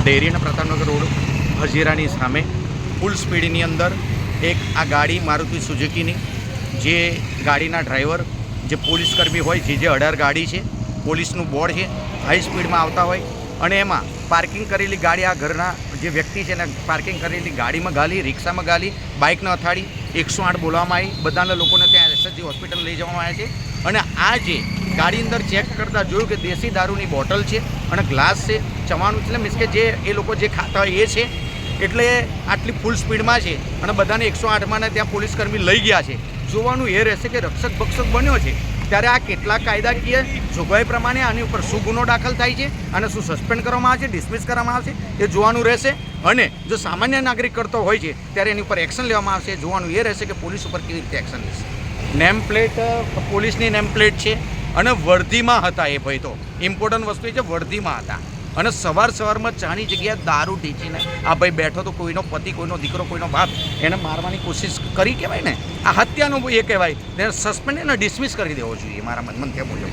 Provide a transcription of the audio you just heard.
ડેરીના પ્રતાપનગર રોડ હજીરાની સામે ફૂલ સ્પીડની અંદર એક આ ગાડી મારુતિ સુઝુકીની, જે ગાડીના ડ્રાઈવર જે પોલીસકર્મી હોય, જે 18 ગાડી છે, પોલીસનું બોર્ડ છે, હાઈ સ્પીડમાં આવતા હોય અને એમાં પાર્કિંગ કરેલી ગાડી આ ઘરના જે વ્યક્તિ છે એને પાર્કિંગ કરેલી ગાડીમાં ગાલી, રિક્ષામાં ગાલી, બાઇકને અથાડી 108 બોલાવવામાં આવી. બધાના લોકોને ત્યાં એસએસજી હોસ્પિટલ લઈ જવામાં આવ્યા છે. અને આ જે ગાડી અંદર ચેક કરતાં જોયું કે દેશી દારૂની બોટલ છે અને ગ્લાસ છે, ચવાનું છે, મીન્સ કે જે એ લોકો જે ખાતા હોય એ છે. એટલે આટલી ફૂલ સ્પીડમાં છે અને બધાને 108માં ત્યાં પોલીસકર્મી લઈ ગયા છે. જોવાનું એ રહેશે કે રક્ષક ભક્ષક બન્યો છે ત્યારે આ કેટલા કાયદાકીય જોગવાઈ પ્રમાણે આની ઉપર શું ગુનો દાખલ થાય છે અને શું સસ્પેન્ડ કરવામાં આવે છે, ડિસમિસ કરવામાં આવશે, એ જોવાનું રહેશે. અને જો સામાન્ય નાગરિક કરતો હોય છે ત્યારે એની ઉપર એક્શન લેવામાં આવશે. જોવાનું એ રહેશે કે પોલીસ ઉપર કેવી રીતે એક્શન લેશે. નેમ પ્લેટ પોલીસની નેમ પ્લેટ છે અને વર્ધીમાં હતા. એ ભાઈ તો ઇમ્પોર્ટન્ટ વસ્તુ છે, વર્ધીમાં હતા અને સવારમાં ચાની જગ્યાએ દારૂ ઢીંચીને આ ભાઈ બેઠો તો કોઈનો પતિ, કોઈનો દીકરો, કોઈનો બાપ એને મારવાની કોશિશ કરી કહેવાય ને, આ હત્યાનો એ કહેવાય. તેને સસ્પેન્ડ અને ડિસમિસ કરી દેવો જોઈએ મારા મંતવ્ય મુજબ.